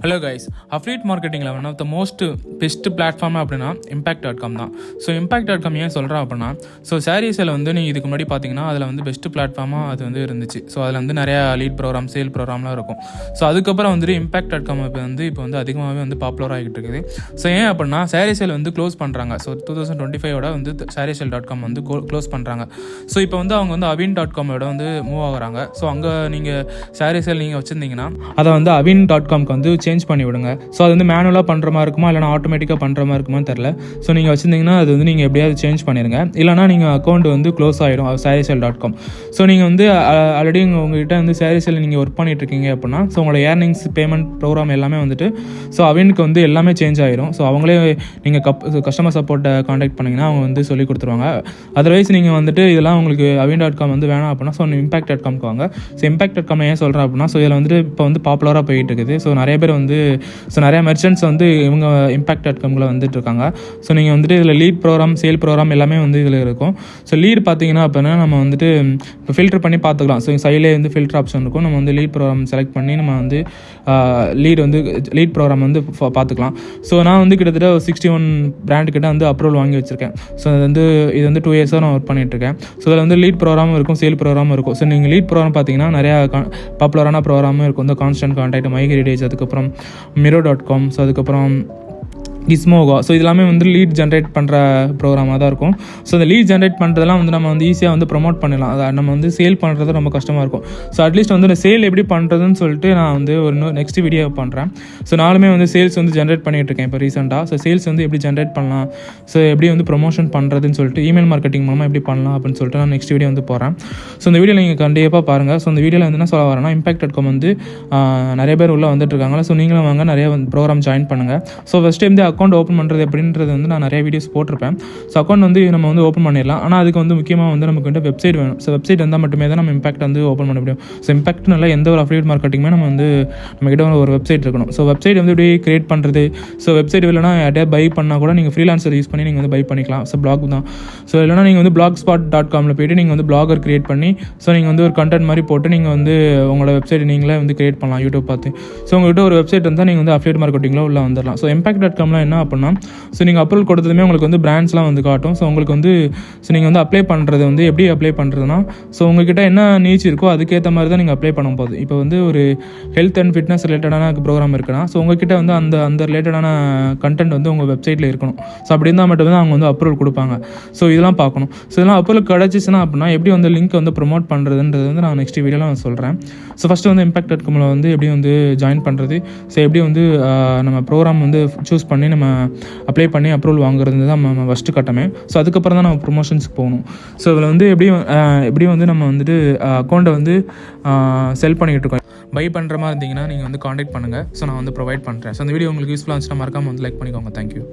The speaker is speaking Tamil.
ஹலோ கைஸ், அஃப்லியேட் மார்க்கெட்டிங்கில் one of the most best platform அப்படின்னா impact.com தான். ஸோ impact.com ஏன் சொல்கிறேன் அப்படின்னா, ஸோ சாரீஸில் வந்து நீங்கள் இதுக்கு முன்னாடி பார்த்தீங்கன்னா அதில் வந்து பெஸ்ட் பிளாட்ஃபார்மாக அது வந்து இருந்துச்சு. ஸோ அதில் வந்து நிறையா லீட் ப்ரோக்ராம், சேல் ப்ரோக்ராம்லாம் இருக்கும். ஸோ அதுக்கப்புறம் வந்துட்டு impact.com இப்போ வந்து அதிகமாகவே வந்து பாப்புலர் ஆகிட்டு இருக்குது. ஸோ ஏன் அப்படின்னா சாரீஸில் வந்து க்ளோஸ் பண்ணுறாங்க. ஸோ 2025 வந்து சாரீசேல்.com வந்து க்ளோஸ் பண்ணுறாங்க. ஸோ இப்போ வந்து அவங்க வந்து avin.com வந்து மூவ் ஆகுறாங்க. ஸோ அங்கே நீங்கள் சாரீஸில் நீங்கள் வச்சுருந்தீங்கன்னா அதை வந்து avin.comக்கு வந்து சேஞ்ச் பண்ணி விடுங்க. ஸோ அது வந்து மேனுவலாக பண்ணுற மாதிரி இருக்குமா இல்லைனா ஆட்டோமேட்டிக்காக பண்ணுற மாதிரி இருக்குமான்னு தெரில. ஸோ நீங்கள் வச்சுருந்தீங்கன்னா அது வந்து நீங்கள் எப்படியாவது சேஞ்ச் பண்ணிடுங்க. இல்லைனா நீங்கள் அக்கௌண்ட் வந்து க்ளோஸ் ஆகிடும் சாரீசேல்.com. ஸோ நீங்கள் வந்து ஆல்ரெடி உங்கள்கிட்ட வந்து சாரீசேல் நீங்கள் ஒர்க் பண்ணிட்டு இருக்கீங்க அப்படின்னா ஸோ உங்களோட ஏர்னிங்ஸ் பேமெண்ட் ப்ரோக்ராம் எல்லாமே வந்துட்டு ஸோ அவினுக்கு வந்து எல்லாமே சேஞ்ச் ஆகிடும். ஸோ அவங்களே நீங்கள் கஸ்டமர் சப்போர்ட்டை காண்டாக்ட் பண்ணிங்கன்னா அவங்க வந்து சொல்லி கொடுத்துருவாங்க. அதர்வைஸ் நீங்கள் வந்துட்டு இதெல்லாம் உங்களுக்கு avin.com வந்து வேணாம் அப்படின்னா ஸோ impact.comக்கு வாங்க. ஸோ impact.com ஏன் சொல்கிறேன் அப்படின்னா ஸோ இதில் வந்துட்டு இப்போ வந்து பாப்புலராக போயிட்டு இருக்குது. ஸோ நிறைய பேர் வந்து ஸோ நிறைய மெர்ச்சன்ட்ஸ் வந்து இவங்க impact.comல வந்துட்டு இருக்காங்க. ஸோ நீங்கள் வந்துட்டு இதில் லீட் ப்ரோக்ராம், சேல் ப்ரோக்ராம் எல்லாமே வந்து இதில் இருக்கும். ஸோ லீட் பார்த்தீங்கன்னா அப்படின்னா நம்ம வந்துட்டு இப்போ ஃபில்டர் பண்ணி பார்த்துக்கலாம். ஸோ சைட்லேயே வந்து ஃபில்டர் ஆப்ஷன் இருக்கும். நம்ம வந்து லீட் ப்ரோக்ராம் செலக்ட் பண்ணி நம்ம வந்து லீட் ப்ரோக்ராம் வந்து பார்த்துக்கலாம். ஸோ நான் வந்து கிட்டத்தட்ட 61 பிராண்ட் கிட்ட வந்து அப்ரூவல் வாங்கி வச்சுருக்கேன். ஸோ இது வந்து 2 இயர்ஸாக நான் ஒர்க் பண்ணிட்டுருக்கேன். ஸோ அதில் வந்து லீட் ப்ரோக்ராமும் இருக்கும், சேல் ப்ரோக்ராமும் இருக்கும். ஸோ நீங்கள் லீட் ப்ரோக்ராம் பார்த்தீங்கன்னா நிறையா பாப்புலரான ப்ரோக்ராமும் இருக்கும். இந்த கான்ஸ்டன்ட் கான்டாக்ட், மை ஹெரிடேஜ், அதுக்கப்புறம் mirror.com, ஸோ அதுக்கப்புறம் கிஸ்மோகா. ஸோ இதெல்லாமே வந்து லீட் ஜென்ரேட் பண்ணுற ப்ரோக்ராமாக தான் இருக்கும். ஸோ இந்த லீட் ஜென்ரேட் பண்ணுறதெல்லாம் வந்து நம்ம வந்து ஈஸியாக வந்து ப்ரொமோட் பண்ணலாம். அதை நம்ம வந்து சேல் பண்ணுறது ரொம்ப கஷ்டமாக இருக்கும். ஸோ அட்லீஸ்ட் வந்து சேல் எப்படி பண்ணுறதுன்னு சொல்லிட்டு நான் வந்து ஒரு நெக்ஸ்ட் வீடியோ பண்ணுறேன். ஸோ நானுமே வந்து சேல்ஸ் வந்து ஜென்ரேட் பண்ணிகிட்டு இருக்கேன் இப்போ ரீசெண்டாக. ஸோ சேல்ஸ் வந்து எப்படி ஜென்ரேட் பண்ணலாம், ஸோ எப்படி வந்து ப்ரொமோஷன் பண்ணுறதுன்னு சொல்லிட்டு இமெயில் மார்க்கெட்டிங் மூலமாக எப்படி பண்ணலாம் அப்படின்னு சொல்லிட்டு நான் நெக்ஸ்ட் வீடியோ வந்து போகிறேன். ஸோ இந்த வீடியோ நீங்கள் கண்டிப்பாக பாருங்கள். ஸோ இந்த வீடியோவில் வந்து என்ன சொல்ல வரேன்னா impact.com வந்து நிறைய பேர் உள்ளே வந்துட்டு இருக்காங்க. ஸோ நீங்களும் வாங்க, நிறைய ப்ரோக்ராம் ஜாயின் பண்ணுங்கள். So first time account open பண்ணுறது அப்படின்றது வந்து நான் நிறைய வீடியோஸ் போட்டிருப்பேன். ஸோ அக்கௌண்ட் வந்து நம்ம வந்து ஓப்பன் பண்ணிடலாம். ஆனால் அதுக்கு வந்து முக்கியமாக வந்து நமக்கு வந்து வெப்சைட் வேணும். ஸோ வெப்சைட் வந்தால் மட்டுமே தான் நம்ம இம்பாக்ட் வந்து ஓப்பன் பண்ண முடியும். ஸோ இம்பாக்ட்னால எந்த ஒரு அஃபிலியேட் மார்க்கெட்டிங்குமே நம்ம வந்து நம்மகிட்ட ஒரு வெப்சைட் இருக்கணும். ஸோ வெப்சைட் வந்து எப்படி கிரியேட் பண்ணுறது, ஸோ வெப்சைட் இல்லைனா யார்ட்டே பை பண்ணால் கூட நீங்கள் ஃப்ரீலான்சர் யூஸ் பண்ணி நீங்கள் வந்து பை பண்ணிக்கலாம். ஸோ பிளாக் தான். ஸோ இல்லைனா நீங்கள் வந்து blogspot.comல போய்ட்டு நீங்கள் வந்து பிளாகர் கிரியேட் பண்ணி ஸோ நீங்கள் வந்து ஒரு கண்டென்ட் மாதிரி போட்டு நீங்கள் வந்து உங்களோட வெப்சைட் நீங்களே வந்து கிரியேட் பண்ணலாம் யூடியூப் பார்த்து. ஸோ உங்கள்கிட்ட ஒரு வெப்சைட் இருந்தால் நீங்கள் வந்து அஃபிலியேட் மார்க்கெட்டிங்கில் உள்ள வந்துடலாம். ஸோ impact.comல என்ன அப்படின்னா ஸோ நீங்கள் அப்ரூவல் கொடுத்ததுமே உங்களுக்கு வந்து பிராண்ட்ஸ்லாம் வந்து காட்டும். ஸோ உங்களுக்கு வந்து ஸோ நீங்கள் வந்து அப்ளை பண்ணுறது வந்து எப்படி அப்ளை பண்ணுறதுனா ஸோ உங்கள்கிட்ட என்ன நீச் இருக்கோ அதுக்கேற்ற மாதிரி தான் நீங்கள் அப்ளை பண்ணும் போது. இப்போ வந்து ஒரு ஹெல்த் அண்ட் ஃபிட்னஸ் ரிலேட்டடான ப்ரோக்ராம் இருக்குன்னா ஸோ உங்கள்கிட்ட வந்து அந்த ரிலேட்டடான கண்டென்ட் வந்து உங்கள் வெப்சைட்டில் இருக்கணும். ஸோ அப்படி இருந்தால் மட்டும் தான் அவங்க வந்து அப்ரூவல் கொடுப்பாங்க. ஸோ இதெல்லாம் பார்க்கணும். ஸோ இதெல்லாம் அப்ரூவல் கிடச்சிச்சுன்னா அப்படின்னா எப்படி வந்து லிங்க் வந்து ப்ரொமோட் பண்ணுறதுன்றது வந்து நான் நெக்ஸ்ட் வீடியோவில் நான் சொல்கிறேன். ஸோ ஃபஸ்ட்டு வந்து impact.comல வந்து எப்படி வந்து ஜாயின் பண்ணுறது, ஸோ எப்படி வந்து நம்ம ப்ரோக்ராம் வந்து சூஸ் பண்ணி நம்ம அப்ளை பண்ணி அப்ரூவல் வாங்குறது தான் நம்ம ஃபஸ்ட்டு கட்டமே. ஸோ அதுக்கப்புறம் தான் நம்ம ப்ரொமோஷன்ஸ்க்கு போகணும். ஸோ இதில் வந்து எப்படி வந்து நம்ம வந்துட்டு அக்கௌண்ட்டை வந்து செல் பண்ணிக்கிட்டு இருக்கோம். பை பண்ணுற மாதிரி இருந்தீங்கன்னா நீங்கள் வந்து காண்டாக்ட் பண்ணுங்கள். ஸோ நான் வந்து ப்ரொவைட் பண்ணுறேன். ஸோ அந்த வீடியோ உங்களுக்கு யூஸ்ஃபுல்லாக இருந்துச்சுன்னா மறக்காமல் வந்து லைக் பண்ணிக்கோங்க. தேங்க்யூ.